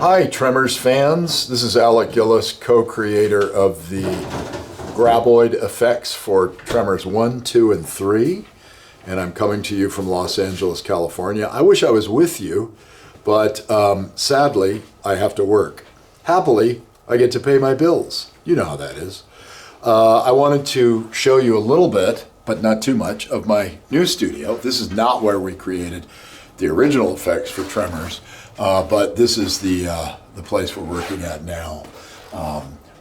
Hi, Tremors fans. This is Alec Gillis, co-creator of the graboid effects for Tremors 1, 2, and 3. And I'm coming to you from Los Angeles, California. I wish I was with you, but sadly, I have to work. Happily, I get to pay my bills. You know how that is. I wanted to show you a little bit, but not too much, of my new studio. This is not where we created the original effects for Tremors, but this is the place we're working at now.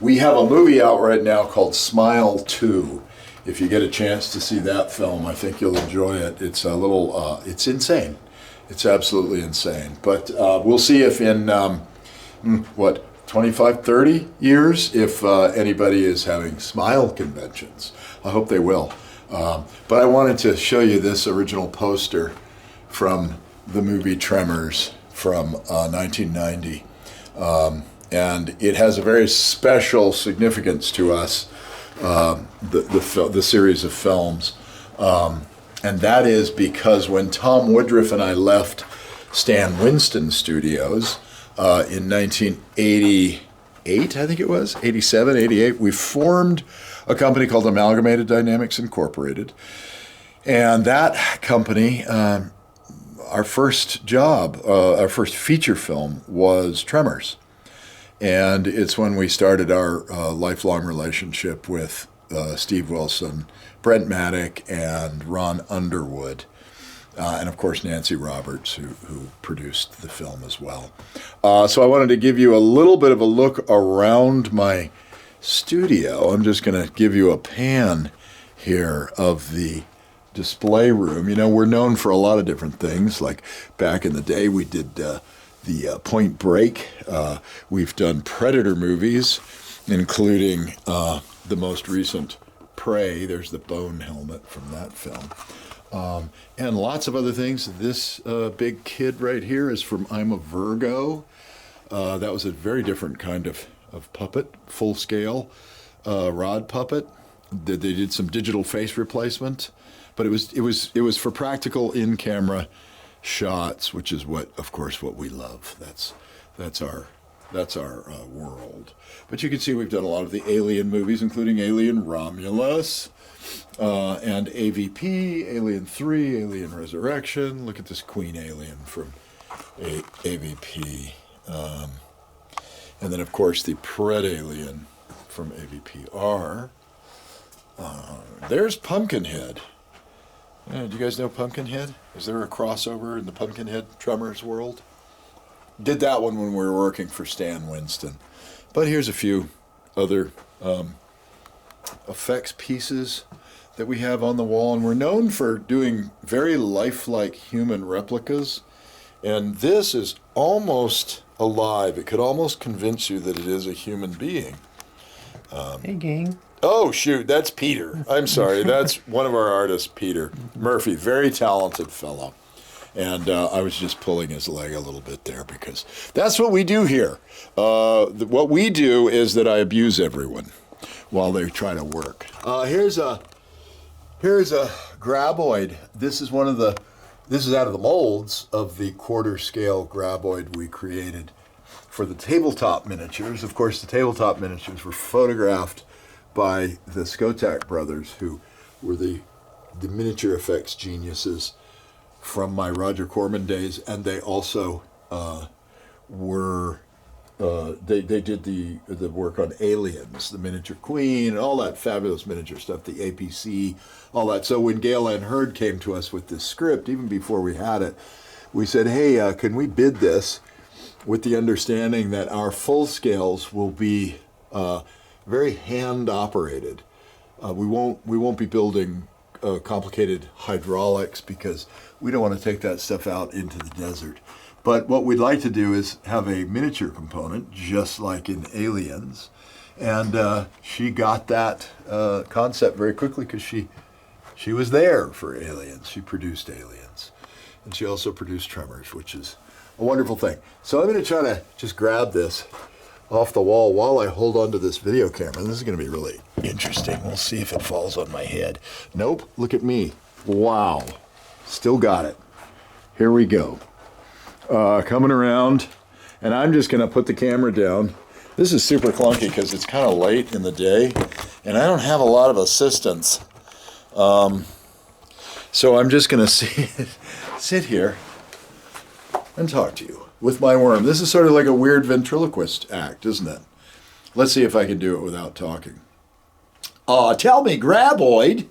We have a movie out right now called Smile 2. If you get a chance to see that film, I think you'll enjoy it. It's a little, it's insane. It's absolutely insane. But we'll see if in, 25, 30 years, if anybody is having smile conventions. I hope they will. But I wanted to show you this original poster from the movie Tremors from 1990. And it has a very special significance to us, the series of films. And that is because when Tom Woodruff and I left Stan Winston Studios in 1988, I think it was, 87, 88, we formed a company called Amalgamated Dynamics Incorporated. And that company, our first job, our first feature film was Tremors. And it's when we started our lifelong relationship with Steve Wilson, Brent Maddock, and Ron Underwood. And of course, Nancy Roberts, who produced the film as well. So I wanted to give you a little bit of a look around my studio. I'm just going to give you a pan here of the display room. You know, we're known for a lot of different things. Like back in the day, we did the Point Break. We've done Predator movies, including the most recent Prey. There's the bone helmet from that film. And lots of other things. This big kid right here is from I'm a Virgo. That was a very different kind of puppet, full-scale rod puppet. They did some digital face replacement, but it was for practical in-camera shots, which is of course what we love. That's our world. But you can see we've done a lot of the Alien movies, including Alien Romulus, and AVP, Alien 3, Alien Resurrection. Look at this Queen Alien from AVP. And then, of course, the Pred Alien from AVPR. There's Pumpkinhead. Yeah, do you guys know Pumpkinhead? Is there a crossover in the Pumpkinhead Tremors world? Did that one when we were working for Stan Winston. But here's a few other effects pieces that we have on the wall. And we're known for doing very lifelike human replicas. And this is almost alive. It could almost convince you that it is a human being. Hey, gang. Oh, shoot, that's Peter. I'm sorry. That's one of our artists, Peter Murphy. Very talented fellow. And I was just pulling his leg a little bit there because that's what we do here. What we do is that I abuse everyone while they try to work. Here's a graboid. This is out of the molds of the quarter scale graboid we created for the tabletop miniatures. Of course, the tabletop miniatures were photographed by the Skotak brothers, who were the miniature effects geniuses from my Roger Corman days, and they also they did the work on Aliens, the Miniature Queen, and all that fabulous miniature stuff, the APC, all that. So when Gail Ann Hurd came to us with this script, even before we had it, we said, hey, can we bid this with the understanding that our full scales will be very hand operated. We won't be building complicated hydraulics because we don't want to take that stuff out into the desert. But what we'd like to do is have a miniature component, just like in Aliens. And she got that concept very quickly because she was there for Aliens. She produced Aliens. And she also produced Tremors, which is a wonderful thing. So I'm going to try to just grab this off the wall while I hold on to this video camera. This is going to be really interesting. We'll see if it falls on my head. Nope, look at me. Wow, still got it. Here we go. Coming around, And I'm just going to put the camera down. This is super clunky because it's kind of late in the day, and I don't have a lot of assistance. So I'm just going to sit here and talk to you with my worm. This is sort of like a weird ventriloquist act, isn't it? Let's see if I can do it without talking. Tell me, Graboid,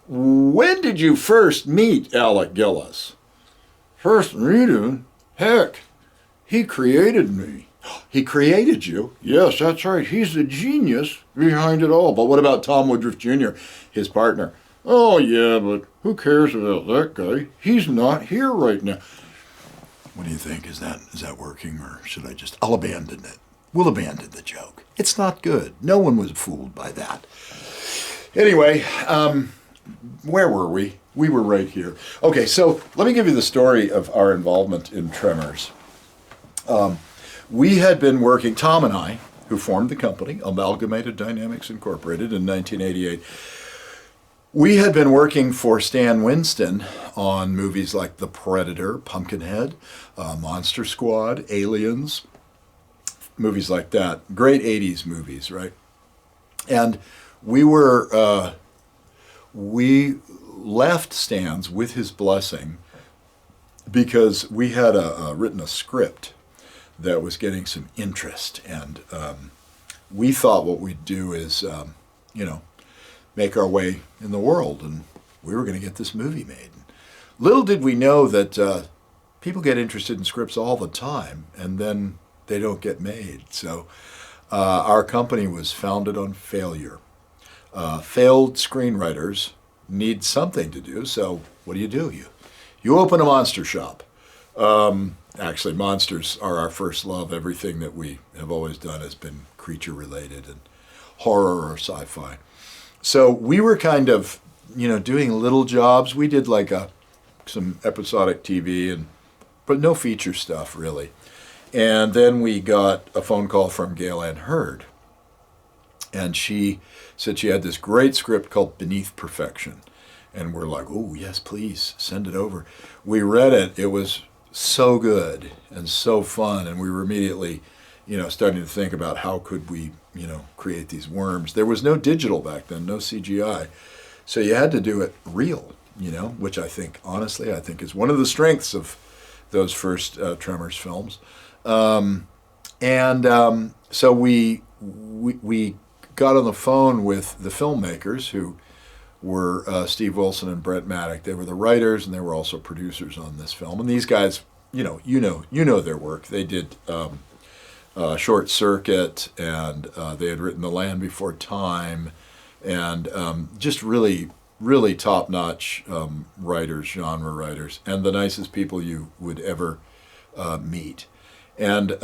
when did you first meet Alec Gillis? First meet him? Heck, he created me. He created you? Yes, that's right. He's the genius behind it all. But what about Tom Woodruff Jr., his partner? Oh, yeah, but who cares about that guy? He's not here right now. What do you think? Is that working, or should I just... I'll abandon it. We'll abandon the joke. It's not good. No one was fooled by that. Anyway, where were we? We were right here. Okay, so let me give you the story of our involvement in Tremors. We had been working, Tom and I, who formed the company, Amalgamated Dynamics Incorporated, in 1988. We had been working for Stan Winston on movies like The Predator, Pumpkinhead, Monster Squad, Aliens, movies like that. Great 80s movies, right? And we left Stan's with his blessing because we had written a script that was getting some interest. And we thought what we'd do is, make our way in the world, and we were going to get this movie made. Little did we know that people get interested in scripts all the time, and then they don't get made. So our company was founded on failure. Failed screenwriters need something to do, so what do? You open a monster shop. Actually, monsters are our first love. Everything that we have always done has been creature-related and horror or sci-fi. So we were kind of, doing little jobs. We did like some episodic TV, but no feature stuff, really. And then we got a phone call from Gail Ann Hurd. And she said she had this great script called Beneath Perfection. And we're like, oh, yes, please, send it over. We read it. It was so good and so fun. And we were immediately, starting to think about how could we, create these worms. There was no digital back then, no CGI. So you had to do it real, which I think is one of the strengths of those first Tremors films. So we got on the phone with the filmmakers, who were Steve Wilson and Brent Maddock. They were the writers, and they were also producers on this film. And these guys, you know their work. They did Short Circuit, and they had written The Land Before Time, and just really, really top-notch writers, genre writers, and the nicest people you would ever meet. And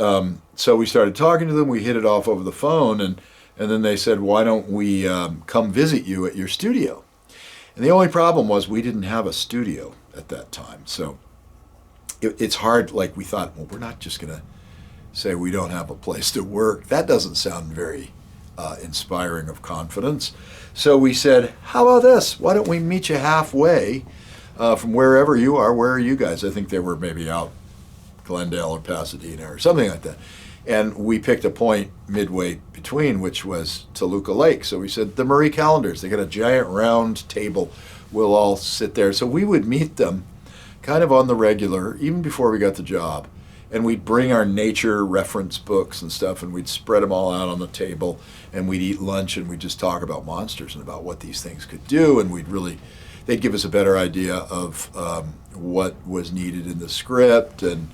so we started talking to them. We hit it off over the phone, and then they said, why don't we come visit you at your studio? And the only problem was we didn't have a studio at that time. So it's hard, like we thought, well, we're not just going to say we don't have a place to work. That doesn't sound very inspiring of confidence. So we said, how about this? Why don't we meet you halfway from wherever you are? Where are you guys? I think they were maybe out Glendale or Pasadena or something like that. And we picked a point midway between, which was Toluca Lake. So we said, the Marie Callender's, they got a giant round table. We'll all sit there. So we would meet them kind of on the regular, even before we got the job. And we'd bring our nature reference books and stuff, and we'd spread them all out on the table, and we'd eat lunch, and we'd just talk about monsters and about what these things could do. And they'd give us a better idea of what was needed in the script, and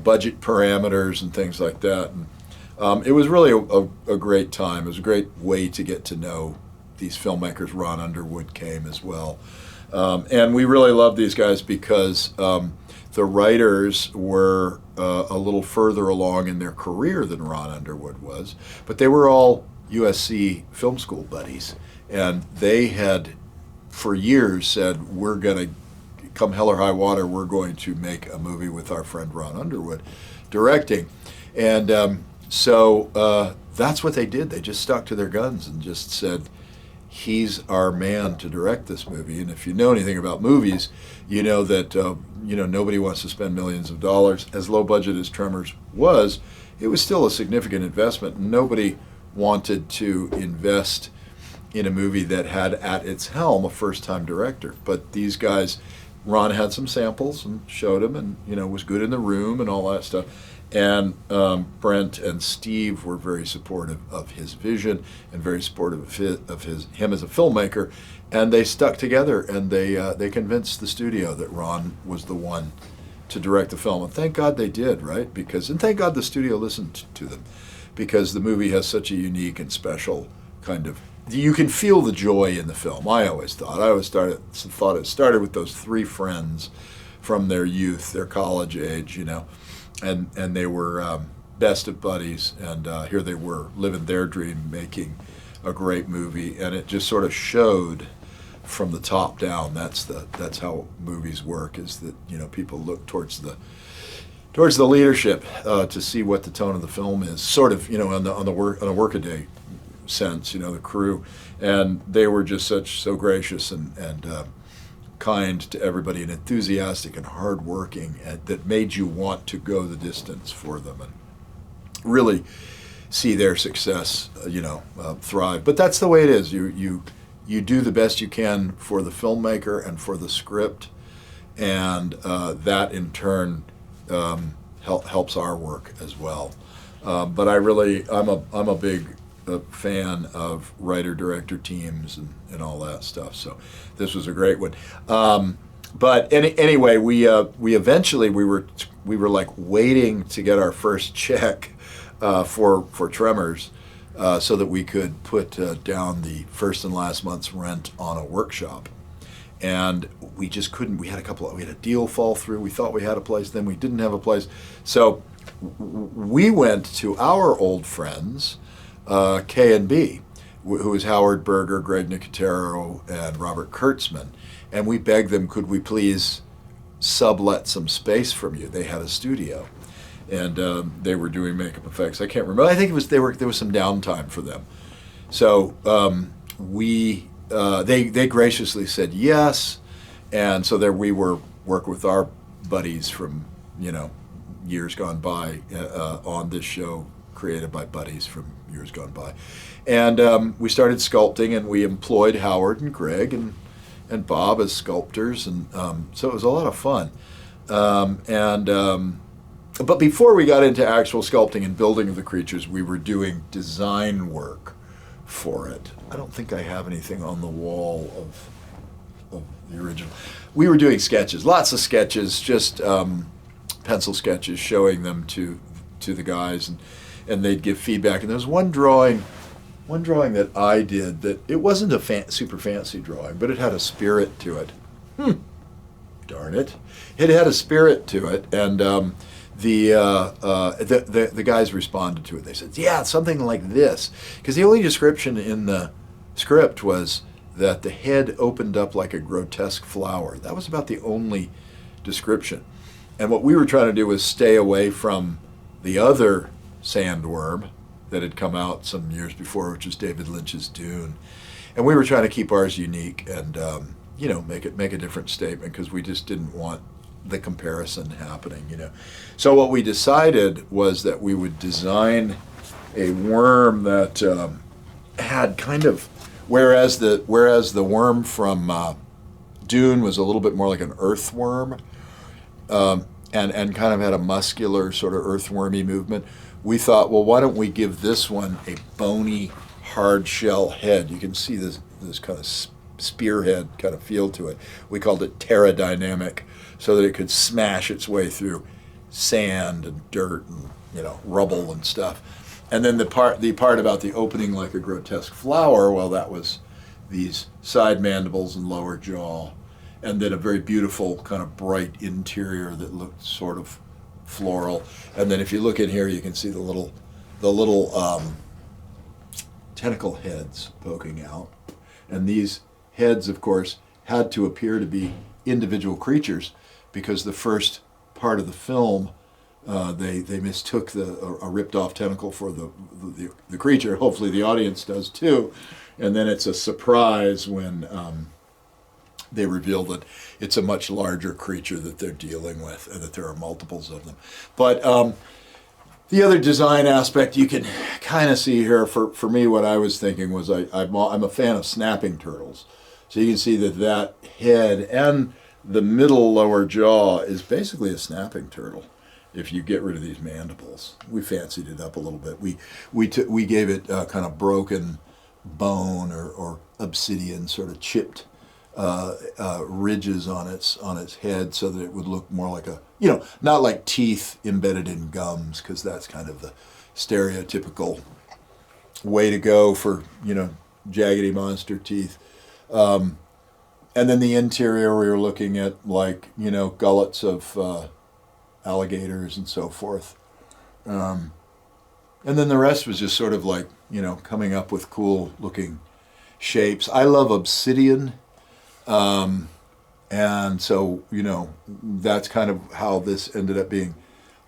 budget parameters and things like that. And it was really a great time. It was a great way to get to know these filmmakers. Ron Underwood came as well. And we really loved these guys because the writers were a little further along in their career than Ron Underwood was, but they were all USC film school buddies. And they had, for years, said, we're going to, come hell or high water, we're going to make a movie with our friend Ron Underwood directing. And so that's what they did. They just stuck to their guns and just said, he's our man to direct this movie. And if you know anything about movies, you know that nobody wants to spend millions of dollars. As low budget as Tremors was, it was still a significant investment. Nobody wanted to invest in a movie that had at its helm a first-time director. But these guys, Ron had some samples and showed him, and was good in the room and all that stuff. And Brent and Steve were very supportive of his vision and very supportive of him as a filmmaker. And they stuck together, and they convinced the studio that Ron was the one to direct the film. And thank God they did, right? And thank God the studio listened to them, because the movie has such a unique and special kind of. You can feel the joy in the film. I always thought it started with those three friends from their youth, their college age, and they were best of buddies, and here they were living their dream, making a great movie, and it just sort of showed from the top down. That's how movies work, is that people look towards the leadership to see what the tone of the film is, sort of on a workaday sense, the crew, and they were just so gracious and kind to everybody, and enthusiastic and hardworking, and that made you want to go the distance for them and really see their success, thrive. But that's the way it is. You do the best you can for the filmmaker and for the script, and that in turn helps our work as well. But I'm a big fan of writer-director teams and all that stuff. So this was a great one. But anyway, we eventually we were like waiting to get our first check for Tremors, so that we could put down the first and last month's rent on a workshop. And we just couldn't. We had a deal fall through. We thought we had a place, then we didn't have a place. So we went to our old friends, K&B, who is Howard Berger, Greg Nicotero, and Robert Kurtzman, and we begged them, could we please sublet some space from you? They had a studio, and they were doing makeup effects. I can't remember. I think there was some downtime for them. So they graciously said yes, and so there we were working with our buddies from years gone by on this show, created by buddies from years gone by. And we started sculpting, and we employed Howard and Greg and Bob as sculptors, and so it was a lot of fun. But before we got into actual sculpting and building of the creatures, we were doing design work for it. I don't think I have anything on the wall of the original. We were doing sketches, lots of sketches, just pencil sketches, showing them to the guys, and they'd give feedback. And there was one drawing that I did that it wasn't a super fancy drawing, but it had a spirit to it. Darn it! It had a spirit to it, and the guys responded to it. They said, "Yeah, something like this," because the only description in the script was that the head opened up like a grotesque flower. That was about the only description. And what we were trying to do was stay away from the other sandworm that had come out some years before, which was David Lynch's Dune. And we were trying to keep ours unique and make a different statement, because we just didn't want the comparison happening. So what we decided was that we would design a worm that had kind of, whereas the worm from Dune was a little bit more like an earthworm, and kind of had a muscular sort of earthwormy movement, we thought, well, why don't we give this one a bony, hard shell head? You can see this kind of spearhead kind of feel to it. We called it pterodynamic, so that it could smash its way through sand and dirt and rubble and stuff. And then the part about the opening like a grotesque flower, well, that was these side mandibles and lower jaw, and then a very beautiful kind of bright interior that looked sort of floral. And then if you look in here, you can see the little tentacle heads poking out. And these heads, of course, had to appear to be individual creatures, because the first part of the film They mistook a ripped off tentacle for the creature. Hopefully the audience does too, and then it's a surprise when they reveal that it's a much larger creature that they're dealing with, and that there are multiples of them. But the other design aspect you can kind of see here, for me, what I was thinking was I'm a fan of snapping turtles. So you can see that head and the middle lower jaw is basically a snapping turtle. If you get rid of these mandibles, we fancied it up a little bit. We gave it kind of broken bone or obsidian, sort of chipped ridges on its head, so that it would look more like not like teeth embedded in gums, because that's kind of the stereotypical way to go for jaggedy monster teeth. And then the interior, we were looking at gullets of alligators and so forth. And then the rest was just sort of coming up with cool looking shapes. I love obsidian. And so, that's kind of how this ended up being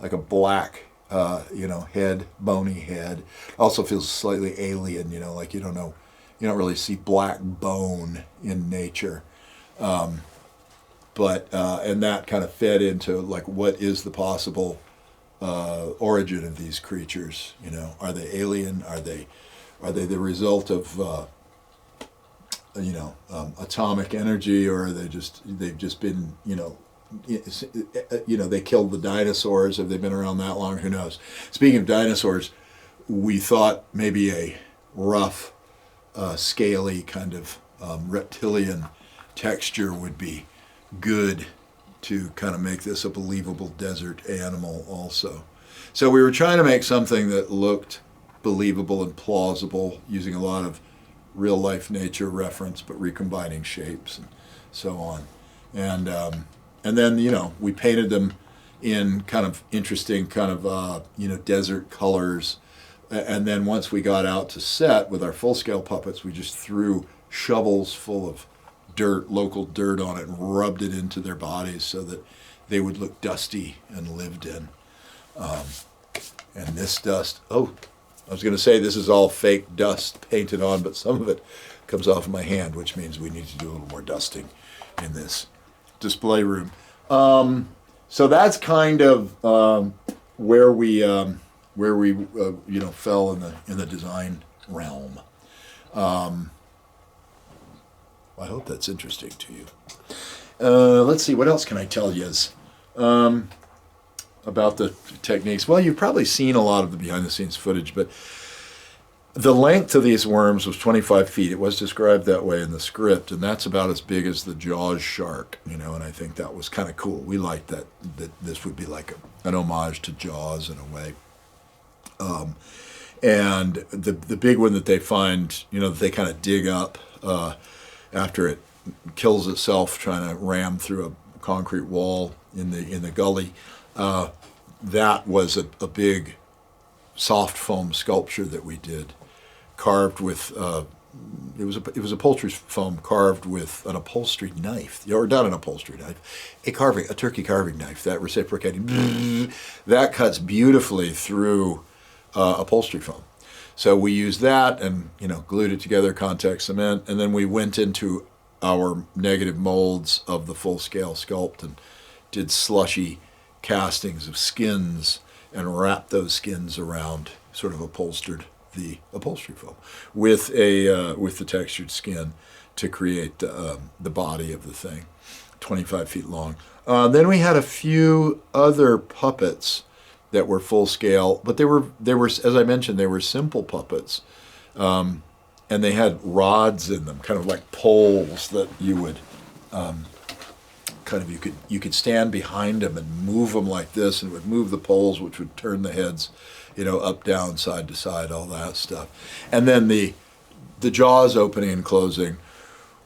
like a black, head, bony head. Also feels slightly alien, like you don't really see black bone in nature. But that kind of fed into what is the possible origin of these creatures? Are they alien? Are they the result of atomic energy, or are they've just been they killed the dinosaurs? Have they been around that long? Who knows? Speaking of dinosaurs, we thought maybe a rough, scaly kind of reptilian texture would be good to kind of make this a believable desert animal also. So we were trying to make something that looked believable and plausible, using a lot of real life nature reference, but recombining shapes and so on. And then we painted them in kind of interesting kind of desert colors. And then once we got out to set with our full scale puppets, we just threw shovels full of dirt, local dirt, on it, and rubbed it into their bodies so that they would look dusty and lived in. And this dust, I was going to say this is all fake dust painted on, but some of it comes off of my hand, which means we need to do a little more dusting in this display room. So that's kind of where we fell in the design realm. I hope that's interesting to you. Let's see, what else can I tell you about the techniques? Well, you've probably seen a lot of the behind-the-scenes footage, but the length of these worms was 25 feet. It was described that way in the script, and that's about as big as the Jaws shark, and I think that was kind of cool. We liked that this would be like an homage to Jaws in a way. And the big one that they find, that they kind of dig up after it kills itself trying to ram through a concrete wall in the gully, that was a big soft foam sculpture that we did, carved with it was upholstery foam carved with an upholstery knife, or not an upholstery knife, a turkey carving knife, that reciprocating that cuts beautifully through upholstery foam. So we used that and glued it together, contact cement, and then we went into our negative molds of the full scale sculpt and did slushy castings of skins and wrapped those skins around, sort of upholstered the upholstery foam with the textured skin to create the body of the thing, 25 feet long. Then we had a few other puppets that were full scale, but they were, as I mentioned, they were simple puppets, and they had rods in them, kind of like poles that you would you could stand behind them and move them like this, and it would move the poles, which would turn the heads, up, down, side to side, all that stuff. And then the jaws opening and closing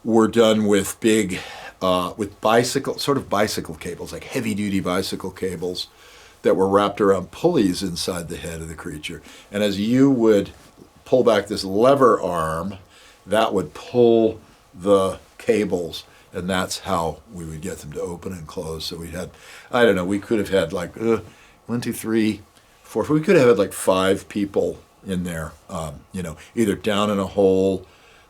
were done with big, with bicycle cables, like heavy duty bicycle cables that were wrapped around pulleys inside the head of the creature. And as you would pull back this lever arm, that would pull the cables, and that's how we would get them to open and close. So we had, we could have had 1, 2, 3, 4. We could have had like 5 people in there, either down in a hole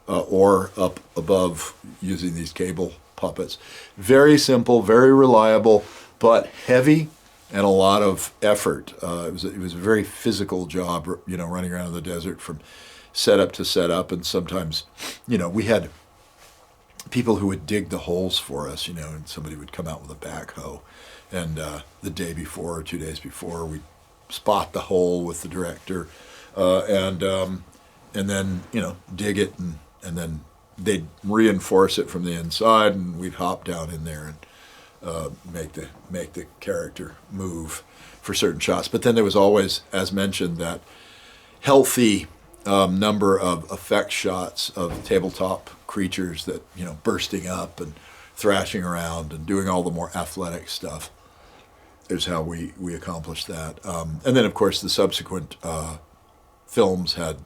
or up above using these cable puppets. Very simple, very reliable, but heavy and a lot of effort. It was a very physical job, running around in the desert from setup to setup, and sometimes, we had people who would dig the holes for us, and somebody would come out with a backhoe, and the day before or 2 days before, we'd spot the hole with the director, and then dig it, and then they'd reinforce it from the inside, and we'd hop down in there and make the character move for certain shots. But then there was always, as mentioned, that healthy number of effect shots of tabletop creatures that bursting up and thrashing around and doing all the more athletic stuff is how we accomplished that. And then of course the subsequent films had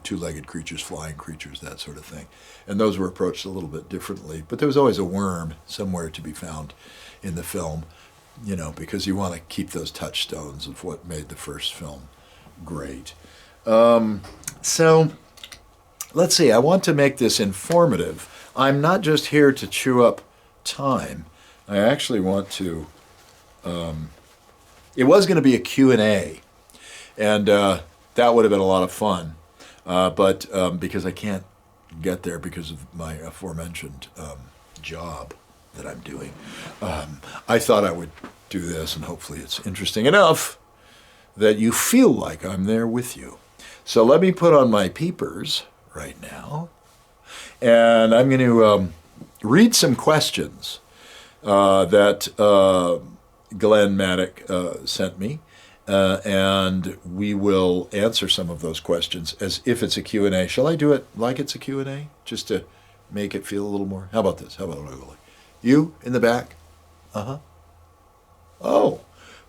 two-legged creatures, flying creatures, that sort of thing, and those were approached a little bit differently. But there was always a worm somewhere to be found in the film, because you want to keep those touchstones of what made the first film great. So let's see, I want to make this informative. I'm not just here to chew up time. I actually want to, it was going to be a Q&A, and that would have been a lot of fun, but because I can't get there because of my aforementioned job that I'm doing, I thought I would do this, and hopefully it's interesting enough that you feel like I'm there with you. So let me put on my peepers right now, and I'm going to read some questions that Glenn Maddock sent me, and we will answer some of those questions as if it's a Q&A. Shall I do it like it's a Q&A, just to make it feel a little more? How about this? How about you in the back? Oh,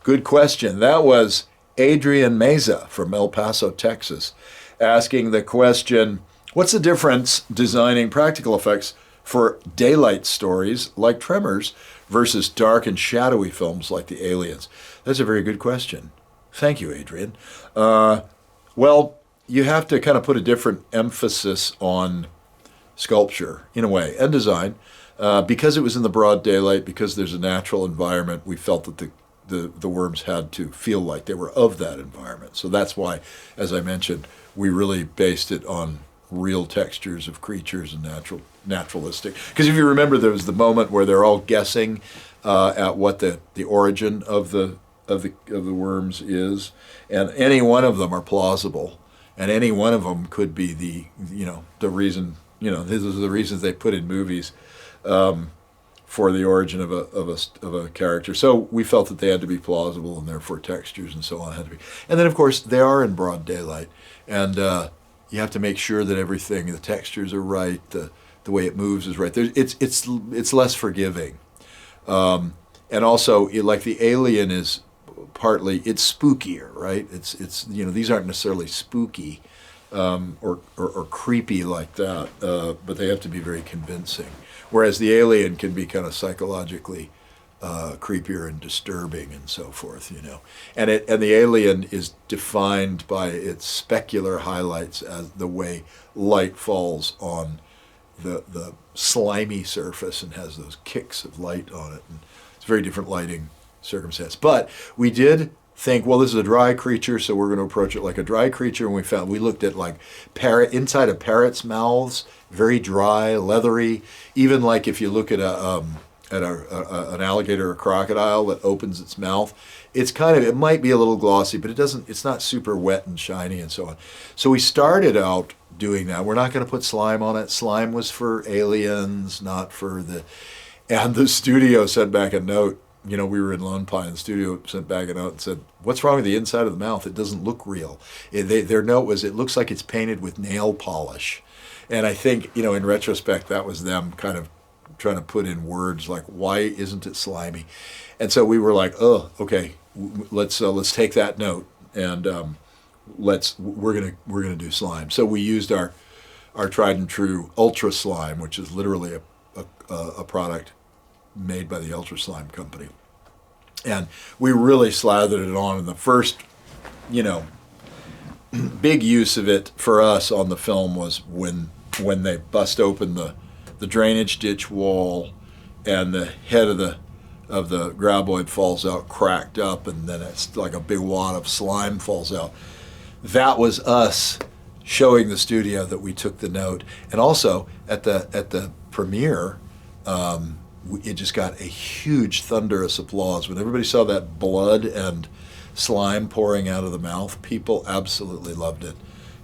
good question. That was Adrian Meza from El Paso, Texas, asking the question, what's the difference designing practical effects for daylight stories like Tremors versus dark and shadowy films like The Aliens? That's a very good question. Thank you, Adrian. Well, you have to kind of put a different emphasis on sculpture, in a way, and design. Because it was in the broad daylight, because there's a natural environment, we felt that the worms had to feel like they were of that environment. So that's why, as I mentioned, we really based it on real textures of creatures and naturalistic. Because if you remember, there was the moment where they're all guessing at what the origin of the worms is, and any one of them are plausible, and any one of them could be the reason. These are the reasons they put in movies for the origin of a character. So we felt that they had to be plausible, and therefore textures and so on had to be. And then of course they are in broad daylight, and you have to make sure that everything, the textures are right, the way it moves is right. It's less forgiving, and also like the Alien is partly, it's spookier, right? It's these aren't necessarily spooky or creepy like that, but they have to be very convincing. Whereas the Alien can be kind of psychologically creepier and disturbing and so forth, And the Alien is defined by its specular highlights as the way light falls on the slimy surface and has those kicks of light on it. And it's a very different lighting circumstance. But we did think, well, this is a dry creature, so we're going to approach it like a dry creature. And we looked at like inside of parrots' mouths, very dry, leathery. Even like if you look at an alligator or crocodile that opens its mouth, it might be a little glossy, but it's not super wet and shiny and so on. So we started out doing that. We're not going to put slime on it. Slime was for Aliens, not for and the studio sent back a note. We were in Lone Pine, and the studio sent back a note and said, what's wrong with the inside of the mouth? It doesn't look real. Their note was, it looks like it's painted with nail polish. And I think, in retrospect, that was them kind of trying to put in words like, why isn't it slimy? And so we were like, oh, okay, let's take that note, and we're gonna do slime. So we used our tried and true Ultra Slime, which is literally a product made by the Ultra Slime company, And we really slathered it on. And the first, big use of it for us on the film was when they bust open the drainage ditch wall, and the head of the graboid falls out cracked up, and then it's like a big wad of slime falls out. That was us showing the studio that we took the note. And also at the premiere, it just got a huge thunderous applause when everybody saw that blood and slime pouring out of the mouth. People absolutely loved it,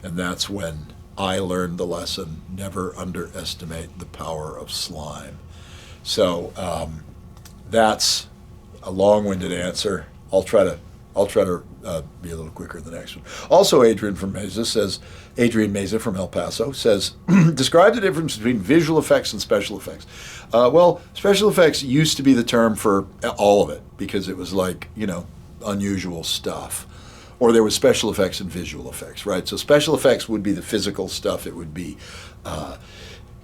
and that's when I learned the lesson: never underestimate the power of slime. So that's a long-winded answer. I'll try to be a little quicker than the next one. Also, Adrian Meza from El Paso says, describe the difference between visual effects and special effects. Well, special effects used to be the term for all of it, because it was like, unusual stuff. Or there was special effects and visual effects, right? So special effects would be the physical stuff. It would be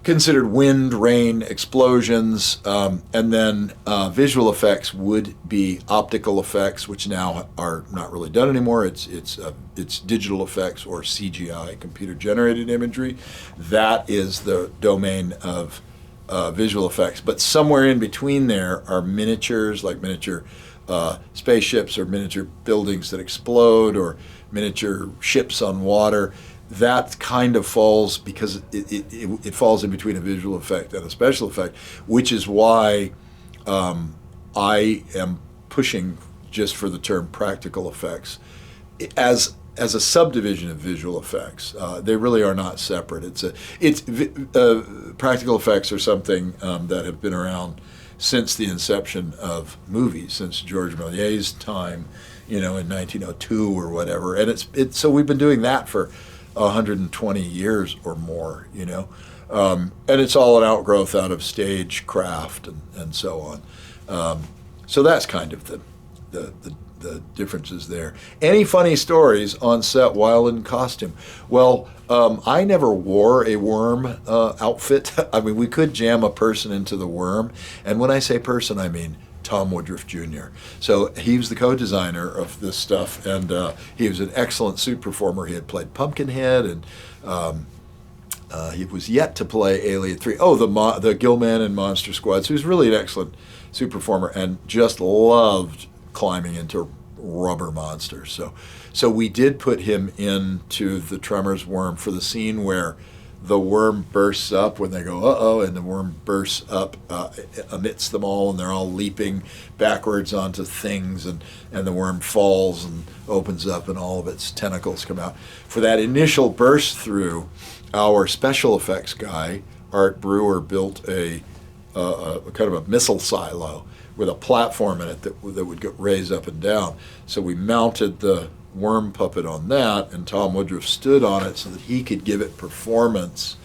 considered wind, rain, explosions, and then visual effects would be optical effects, which now are not really done anymore. It's digital effects or CGI, computer-generated imagery. That is the domain of visual effects. But somewhere in between there are miniatures, like miniature spaceships or miniature buildings that explode or miniature ships on water. That kind of falls because it falls in between a visual effect and a special effect, which is why I am pushing just for the term practical effects as a subdivision of visual effects. They really are not separate. Practical effects are something that have been around since the inception of movies, since George Méliès's time, in 1902 or whatever. And so we've been doing that for 120 years or more, and it's all an outgrowth out of stagecraft and so on. So that's kind of the differences there. Any funny stories on set while in costume? Well, I never wore a worm outfit. I mean, we could jam a person into the worm, and when I say person, I mean Tom Woodruff Jr. So he was the co-designer of this stuff, and he was an excellent suit performer. He had played Pumpkinhead, and he was yet to play Alien 3. Oh, the Gillman and Monster Squad. So he was really an excellent suit performer and just loved climbing into rubber monsters. So we did put him into the Tremors worm for the scene where the worm bursts up when they go, uh-oh, and the worm bursts up amidst them all, and they're all leaping backwards onto things, and the worm falls and opens up, and all of its tentacles come out. For that initial burst through, our special effects guy, Art Brewer, built a kind of a missile silo with a platform in it that would raise up and down. So we mounted the worm puppet on that, and Tom Woodruff stood on it so that he could give it performance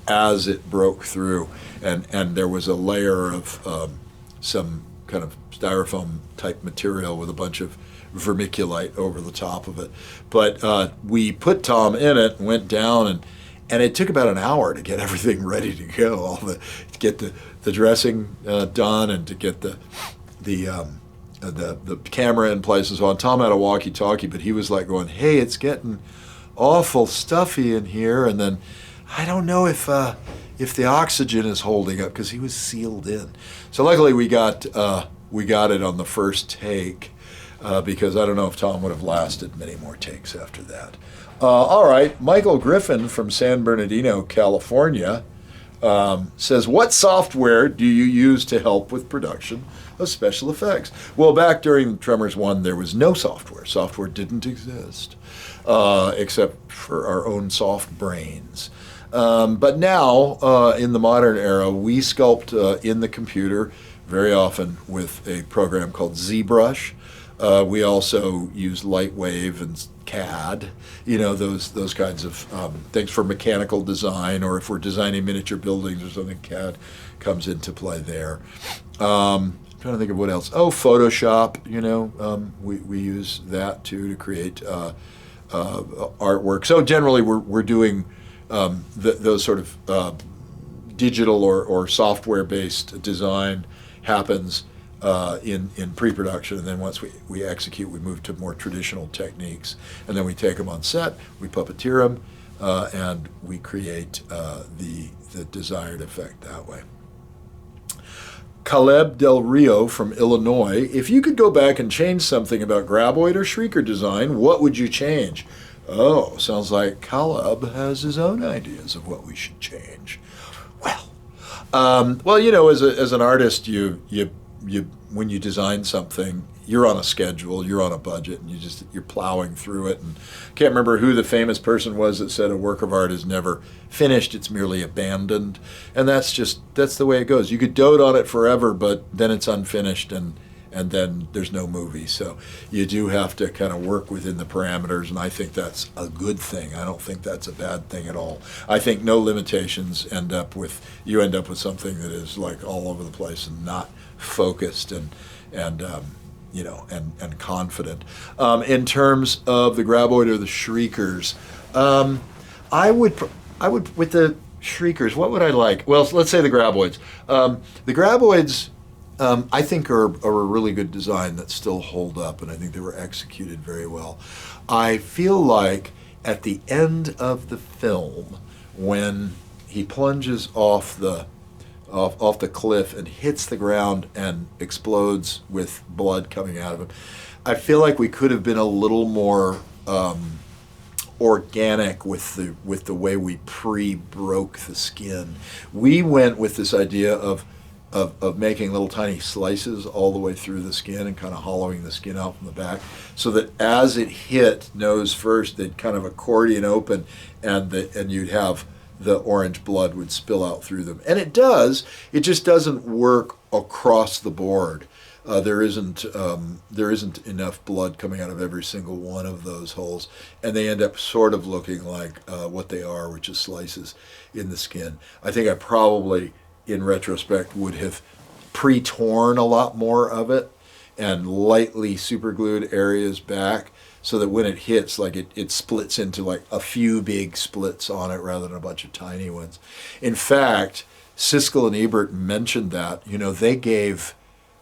as it broke through. And there was a layer of some kind of styrofoam type material with a bunch of vermiculite over the top of it. But we put Tom in it, went down, and it took about an hour to get everything ready to go, to get the dressing done, and to get the camera in place and so on. Tom had a walkie-talkie, but he was like going, "Hey, it's getting awful stuffy in here," and then I don't know if the oxygen is holding up, because he was sealed in. So luckily we got it on the first take, because I don't know if Tom would have lasted many more takes after that. All right, Michael Griffin from San Bernardino, California, says, what software do you use to help with production of special effects? Well, back during Tremors 1, there was no software. Software didn't exist, except for our own soft brains. But now, in the modern era, we sculpt in the computer very often with a program called ZBrush. We also use Lightwave and CAD, those kinds of things for mechanical design, or if we're designing miniature buildings or something, CAD comes into play there. I'm trying to think of what else. Oh, Photoshop, we use that too to create artwork. So generally we're doing those sort of digital or software-based design happens in pre-production, and then once we execute, we move to more traditional techniques, and then we take them on set, we puppeteer them, and we create the desired effect that way. Caleb Del Rio from Illinois. If you could go back and change something about graboid or shrieker design, what would you change? Oh, sounds like Caleb has his own ideas of what we should change. Well, as an artist, you when you design something, you're on a schedule, you're on a budget, and you're plowing through it. And I can't remember who the famous person was that said a work of art is never finished, it's merely abandoned. And that's the way it goes. You could dote on it forever, but then it's unfinished, and then there's no movie. So you do have to kind of work within the parameters, and I think that's a good thing. I don't think that's a bad thing at all. I think no limitations end up with something that is like all over the place and not focused and confident. In terms of the graboid or the shriekers, I would with the shriekers. What would I like? Well, let's say the graboids. The graboids, I think are a really good design that still hold up, and I think they were executed very well. I feel like at the end of the film, when he plunges off the cliff and hits the ground and explodes with blood coming out of him, I feel like we could have been a little more organic with the way we pre-broke the skin. We went with this idea of making little tiny slices all the way through the skin and kind of hollowing the skin out from the back, so that as it hit nose first, they'd kind of accordion open, and you'd have the orange blood would spill out through them. And it does. It just doesn't work across the board. There isn't enough blood coming out of every single one of those holes, and they end up sort of looking like what they are, which is slices in the skin. I think I probably, in retrospect, would have pre-torn a lot more of it and lightly superglued areas back, so that when it hits, like it splits into like a few big splits on it rather than a bunch of tiny ones. In fact, Siskel and Ebert mentioned that, they gave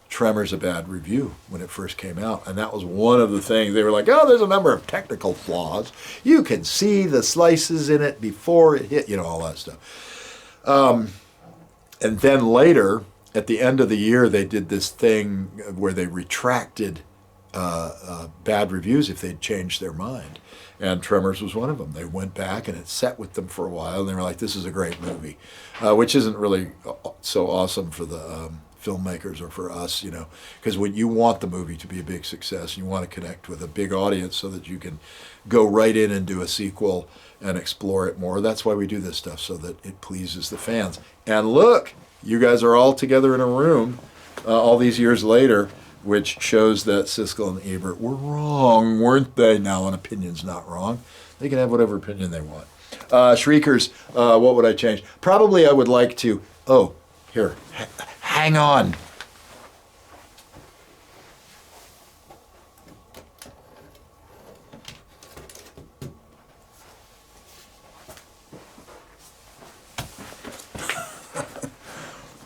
Tremors a bad review when it first came out, and that was one of the things. They were like, oh, there's a number of technical flaws. You can see the slices in it before it hit, all that stuff. And then later, at the end of the year, they did this thing where they retracted bad reviews if they'd changed their mind. And Tremors was one of them. They went back and it sat with them for a while, and they were like, this is a great movie, which isn't really so awesome for the filmmakers or for us, because when you want the movie to be a big success, you want to connect with a big audience so that you can go right in and do a sequel and explore it more. That's why we do this stuff, so that it pleases the fans. And look, you guys are all together in a room all these years later, which shows that Siskel and Ebert were wrong, weren't they? Now, an opinion's not wrong. They can have whatever opinion they want. Shriekers, what would I change? Probably I would like to, here, hang on.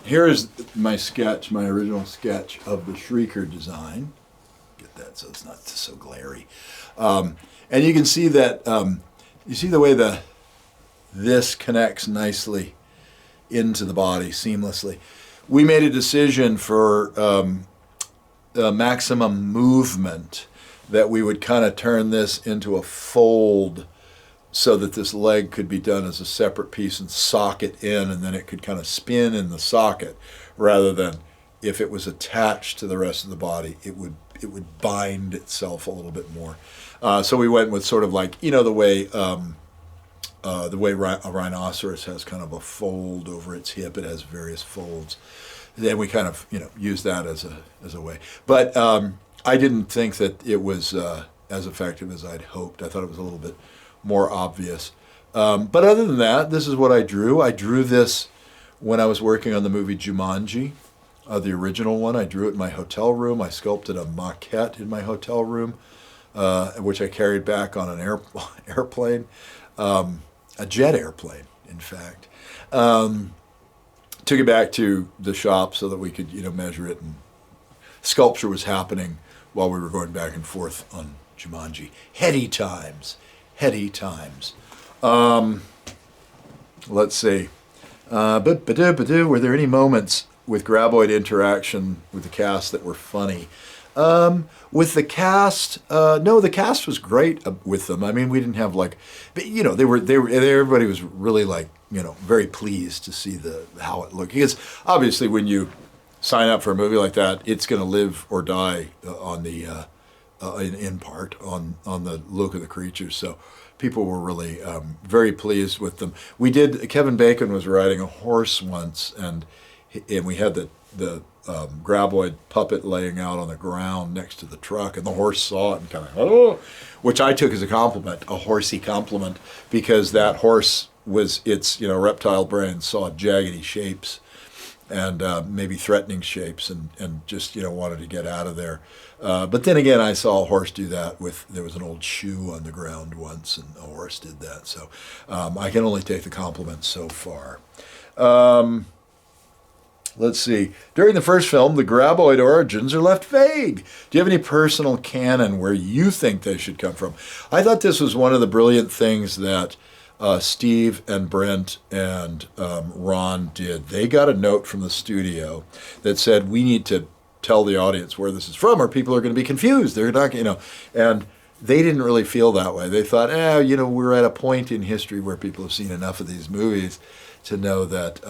Here is my sketch, my original sketch of the Shrieker design. Get that so it's not so glary. And you can see that, you see the way this connects nicely into the body seamlessly. We made a decision for maximum movement that we would kind of turn this into a fold, so that this leg could be done as a separate piece and sock it in, and then it could kind of spin in the socket, rather than if it was attached to the rest of the body, it would bind itself a little bit more. So we went with sort of like, the way a rhinoceros has kind of a fold over its hip. It has various folds. Then we kind of use that as a way. But I didn't think that it was as effective as I'd hoped. I thought it was a little bit more obvious. But other than that, this is what I drew. I drew this when I was working on the movie Jumanji, the original one. I drew it in my hotel room. I sculpted a maquette in my hotel room, which I carried back on an airplane, a jet airplane, in fact. Took it back to the shop so that we could, measure it and sculpture was happening while we were going back and forth on Jumanji. Heady times. Heady times. Let's see. Were there any moments with Graboid interaction with the cast that were funny? With the cast, no, the cast was great with them. I mean, we didn't have like, but, you know, everybody was really like, you know, very pleased to see how it looked. Because obviously when you sign up for a movie like that, it's going to live or die on the, in part on the look of the creatures. So people were really very pleased with them. Kevin Bacon was riding a horse once, and we had the Graboid puppet laying out on the ground next to the truck, and the horse saw it and kind of, which I took as a compliment, a horsey compliment, because that horse its reptile brain saw jaggedy shapes and maybe threatening shapes, and just wanted to get out of there. But then again, I saw a horse do that there was an old shoe on the ground once, and a horse did that. So I can only take the compliment so far. Let's see. During the first film, the Graboid origins are left vague. Do you have any personal canon where you think they should come from? I thought this was one of the brilliant things that Steve and Brent and Ron did. They got a note from the studio that said, we need to tell the audience where this is from, or people are going to be confused. They're not, and they didn't really feel that way. They thought, we're at a point in history where people have seen enough of these movies to know that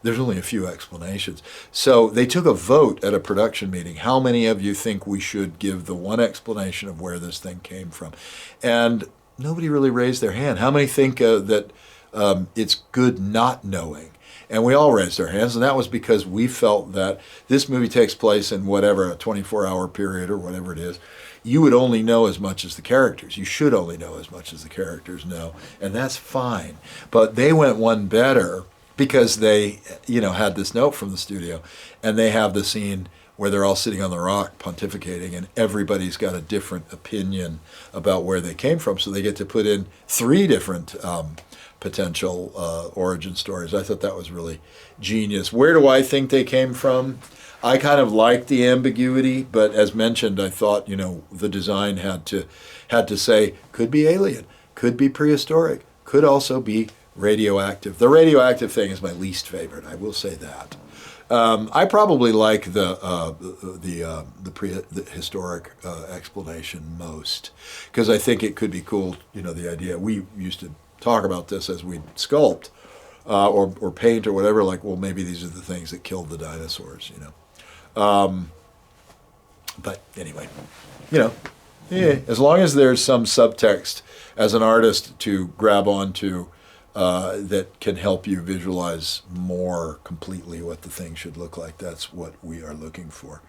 there's only a few explanations. So they took a vote at a production meeting. How many of you think we should give the one explanation of where this thing came from? And nobody really raised their hand. How many think that it's good not knowing? And we all raised our hands, and that was because we felt that this movie takes place in whatever, a 24-hour period or whatever it is. You would only know as much as the characters. You should only know as much as the characters know, and that's fine. But they went one better because they, had this note from the studio, and they have the scene where they're all sitting on the rock pontificating, and everybody's got a different opinion about where they came from, so they get to put in 3 different potential origin stories. I thought that was really genius. Where do I think they came from? I kind of liked the ambiguity, but as mentioned, I thought, the design had to say, could be alien, could be prehistoric, could also be radioactive. The radioactive thing is my least favorite, I will say that. I probably like the historic explanation most, because I think it could be cool, the idea. We used to talk about this as we sculpt or paint or whatever, like, well, maybe these are the things that killed the dinosaurs, But anyway, as long as there's some subtext as an artist to grab onto that can help you visualize more completely what the thing should look like, that's what we are looking for.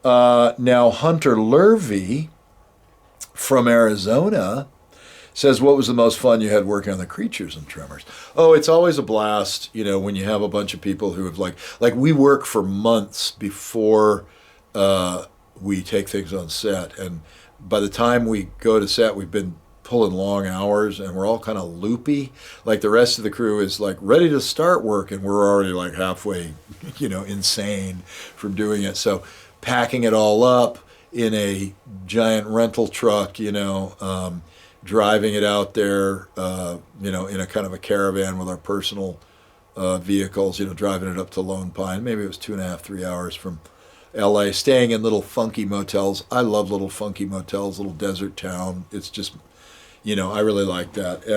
Now, Hunter Lurvey from Arizona says, what was the most fun you had working on the creatures in Tremors? Oh, it's always a blast, when you have a bunch of people who have like we work for months before we take things on set. And by the time we go to set, we've been pulling long hours, and we're all kind of loopy. Like the rest of the crew is like ready to start work, and we're already like halfway, insane from doing it. So packing it all up in a giant rental truck, driving it out there, in a kind of a caravan with our personal vehicles, driving it up to Lone Pine. Maybe it was 2.5, 3 hours from LA, staying in little funky motels. I love little funky motels, little desert town. It's just, I really like that.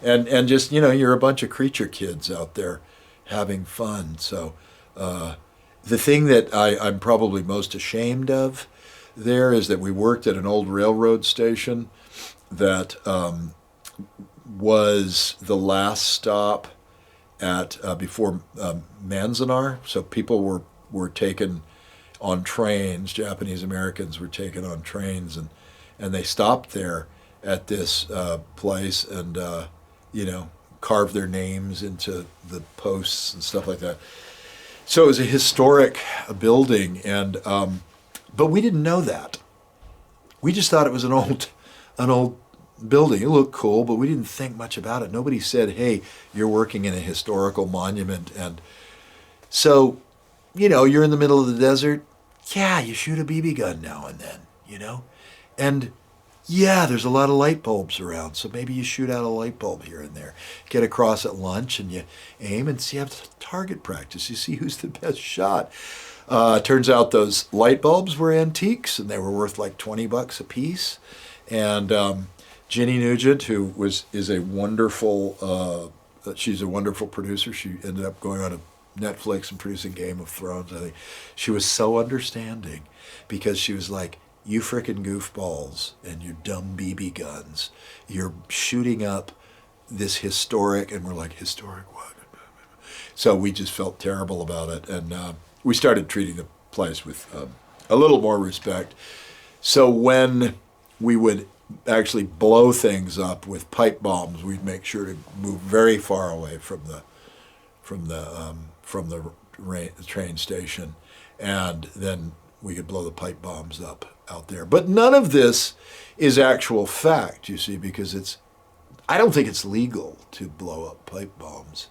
And just, you're a bunch of creature kids out there having fun. So the thing that I'm probably most ashamed of there is that we worked at an old railroad station that was the last stop at before Manzanar. So people were taken on trains. Japanese Americans were taken on trains, and they stopped there at this place and carved their names into the posts and stuff like that. So it was a historic building, and but we didn't know that. We just thought it was an old building. It looked cool, but we didn't think much about it. Nobody said, hey, you're working in a historical monument. And so, you're in the middle of the desert. yeah, you shoot a BB gun now and then, you know? And yeah, there's a lot of light bulbs around, so maybe you shoot out a light bulb here and there. Get across at lunch and you aim and see, have target practice. You see who's the best shot. Turns out those light bulbs were antiques and they were worth like $20 a piece. And Ginny Nugent, who is a wonderful, she's a wonderful producer. She ended up going on to Netflix and producing Game of Thrones, I think. She was so understanding because she was like, you frickin' goofballs and your dumb BB guns, you're shooting up this historic, and we're like, historic what? So we just felt terrible about it, and we started treating the place with a little more respect. So when we would actually blow things up with pipe bombs, we'd make sure to move very far away from the train station, and then we could blow the pipe bombs up out there. But none of this is actual fact, you see, because I don't think it's legal to blow up pipe bombs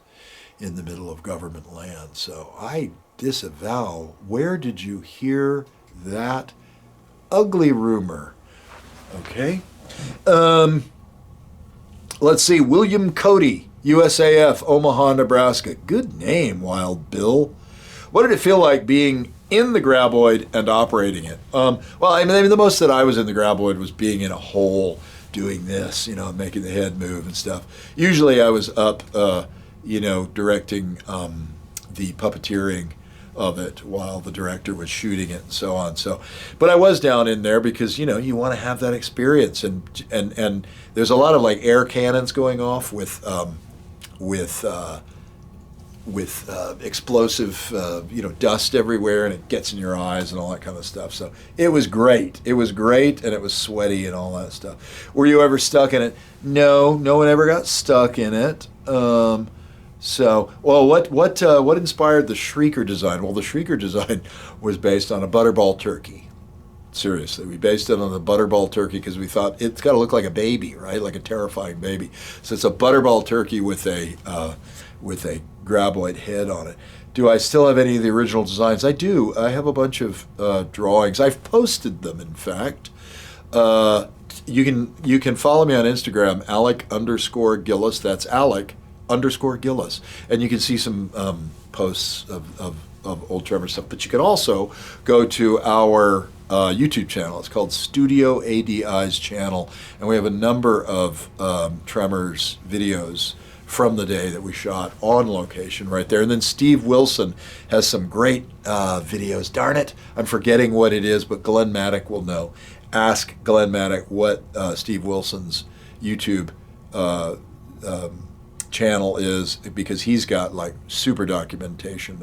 in the middle of government land. So I disavow. Where did you hear that ugly rumor? Okay. Let's see. William Cody, USAF, Omaha, Nebraska. Good name, Wild Bill. What did it feel like being in the graboid and operating it? Well, I mean, the most that I was in the graboid was being in a hole doing this, making the head move and stuff. Usually I was up, directing the puppeteering of it while the director was shooting it and so on. So, but I was down in there because, you want to have that experience. And there's a lot of like air cannons going off with explosive, dust everywhere, and it gets in your eyes and all that kind of stuff. So it was great. It was great, and it was sweaty and all that stuff. Were you ever stuck in it? No one ever got stuck in it. What inspired the Shrieker design? Well, the Shrieker design was based on a Butterball turkey. Seriously, we based it on the Butterball turkey because we thought it's got to look like a baby, right? Like a terrifying baby. So it's a Butterball turkey with a graboid head on it. Do I still have any of the original designs? I do. I have a bunch of drawings. I've posted them, in fact. You can follow me on Instagram, Alec_Gillis. That's Alec_Gillis. And you can see some posts of old Tremor stuff. But you can also go to our YouTube channel. It's called Studio ADI's channel. And we have a number of Tremors videos from the day that we shot on location right there. And then Steve Wilson has some great videos. Darn it, I'm forgetting what it is, but Glenn Maddock will know. Ask Glenn Maddock what Steve Wilson's YouTube channel is, because he's got like super documentation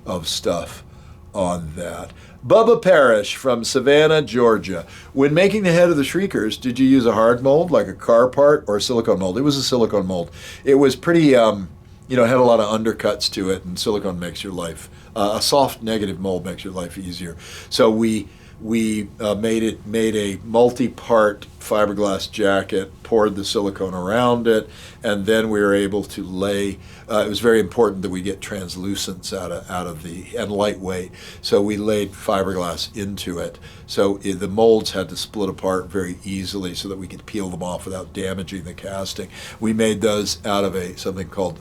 of stuff on that. Bubba Parrish from Savannah, Georgia. When making the head of the Shriekers, did you use a hard mold like a car part or a silicone mold? It was a silicone mold. It was pretty, it had a lot of undercuts to it, and silicone makes your life, a soft negative mold makes your life easier. So we made a multi-part fiberglass jacket, poured the silicone around it, and then we were able to lay. It was very important that we get translucence out of and lightweight. So we laid fiberglass into it. So the molds had to split apart very easily so that we could peel them off without damaging the casting. We made those out of something called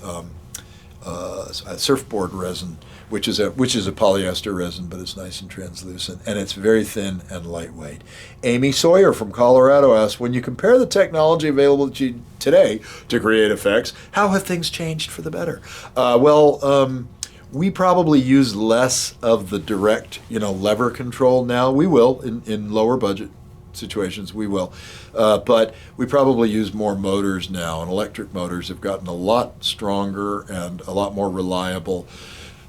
a surfboard resin, which is a polyester resin, but it's nice and translucent, and it's very thin and lightweight. Amy Sawyer from Colorado asks, when you compare the technology available to you today to create effects, how have things changed for the better? We probably use less of the direct, lever control now. We will in lower budget situations, we will. But we probably use more motors now, and electric motors have gotten a lot stronger and a lot more reliable.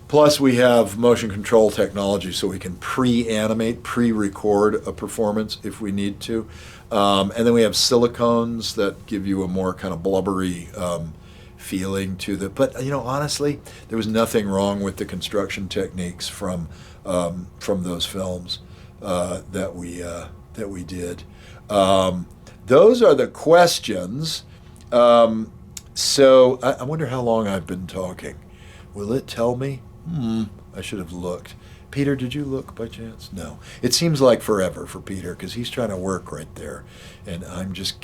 Plus, we have motion control technology, so we can pre-animate, pre-record a performance if we need to. And then we have silicones that give you a more kind of blubbery feeling to the. But honestly, there was nothing wrong with the construction techniques from those films that we did. Those are the questions. So I wonder how long I've been talking. Will it tell me? I should have looked. Peter, did you look by chance? No. It seems like forever for Peter because he's trying to work right there, and I'm just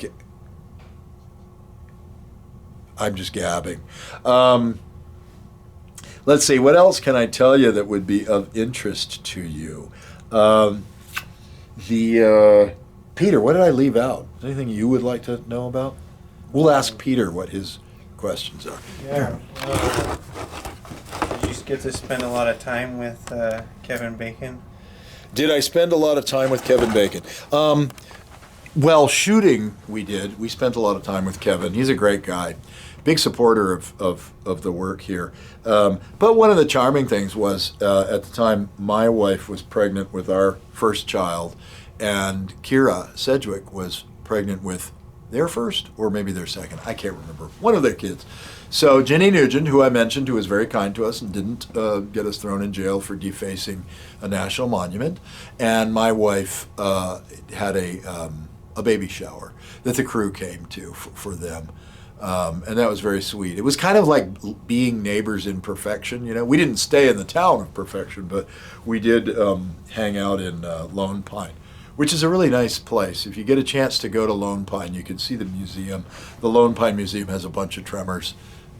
gabbing. Let's see. What else can I tell you that would be of interest to you? Peter, what did I leave out? Is there anything you would like to know about? We'll ask Peter what his questions are. Yeah. Did you get to spend a lot of time with Kevin Bacon? Did I spend a lot of time with Kevin Bacon? Well, shooting we did. We spent a lot of time with Kevin. He's a great guy. Big supporter of the work here. But one of the charming things was, at the time, my wife was pregnant with our first child, and Kira Sedgwick was pregnant with their first, or maybe their second, I can't remember, one of their kids. So Jenny Nugent, who I mentioned, who was very kind to us and didn't get us thrown in jail for defacing a national monument, and my wife had a baby shower that the crew came to for them. And that was very sweet. It was kind of like being neighbors in Perfection, you know. We didn't stay in the town of Perfection, but we did hang out in Lone Pine, which is a really nice place. If you get a chance to go to Lone Pine, you can see the museum. The Lone Pine Museum has a bunch of Tremors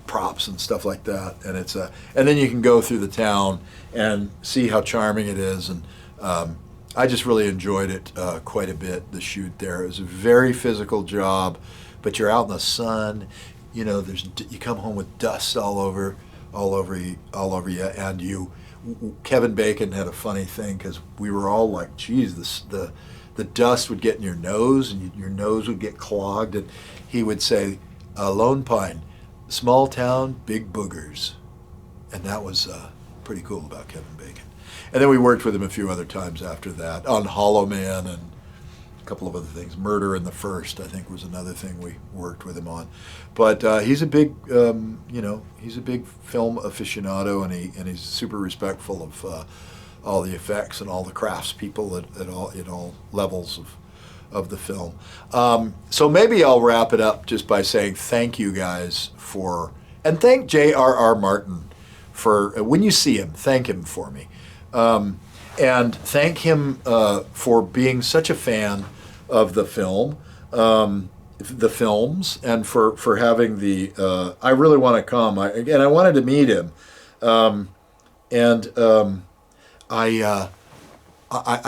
props and stuff like that, and and then you can go through the town and see how charming it is. And I just really enjoyed it quite a bit. The shoot there, it was a very physical job. But you're out in the sun, you know. You come home with dust all over you, and Kevin Bacon had a funny thing because we were all like, "Geez, the dust would get in your nose, and your nose would get clogged." And he would say, "Lone Pine, small town, big boogers," and that was pretty cool about Kevin Bacon. And then we worked with him a few other times after that on Hollow Man and couple of other things. Murder in the First, I think, was another thing we worked with him on. But he's a big, he's a big film aficionado, and he's super respectful of all the effects and all the craftspeople at all levels of the film. So maybe I'll wrap it up just by saying thank you guys and thank J.R.R. Martin for, when you see him, thank him for me. And thank him for being such a fan of the film, the films, and for having the. I really want to come. I wanted to meet him, I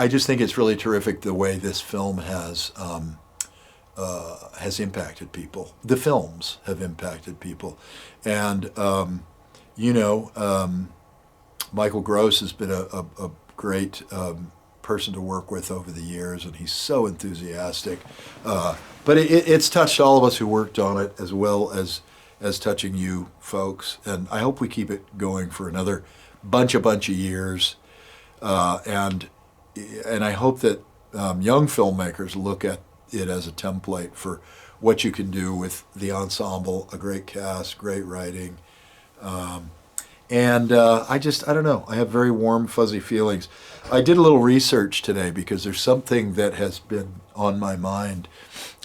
just think it's really terrific the way this film has impacted people. The films have impacted people, and Michael Gross has been a great person to work with over the years, and he's so enthusiastic. But it's touched all of us who worked on it, as well as touching you folks. And I hope we keep it going for another bunch of years. And I hope that young filmmakers look at it as a template for what you can do with the ensemble, a great cast, great writing. And I don't know. I have very warm, fuzzy feelings. I did a little research today because there's something that has been on my mind.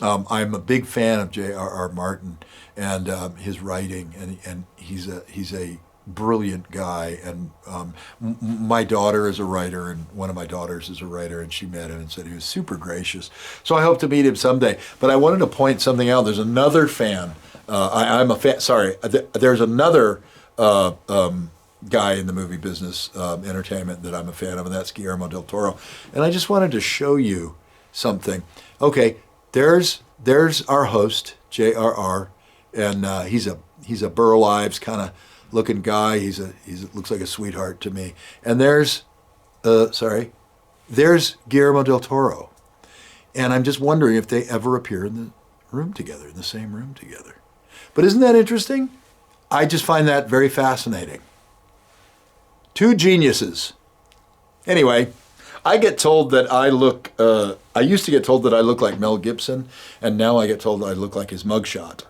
I'm a big fan of J.R.R. Martin and his writing, and he's a brilliant guy. And my daughter is a writer, and one of my daughters is a writer, and she met him and said he was super gracious. So I hope to meet him someday. But I wanted to point something out. There's another fan. I'm a fan. Sorry, there's another guy in the movie business, entertainment, that I'm a fan of, and that's Guillermo del Toro. And I just wanted to show you something. Okay, there's our host, J.R.R., and he's a Burl Ives kind of looking guy. He looks like a sweetheart to me. And there's Guillermo del Toro. And I'm just wondering if they ever appear in the same room together. But isn't that interesting? I just find that very fascinating. Two geniuses. Anyway, I get told that I used to get told that I look like Mel Gibson, and now I get told that I look like his mugshot.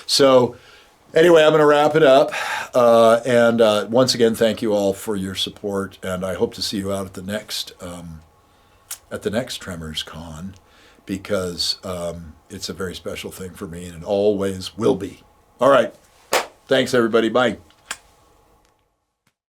So, anyway, I'm going to wrap it up. And once again, thank you all for your support, and I hope to see you out at the next Tremors Con, because it's a very special thing for me, and it always will be. All right. Thanks, everybody. Bye.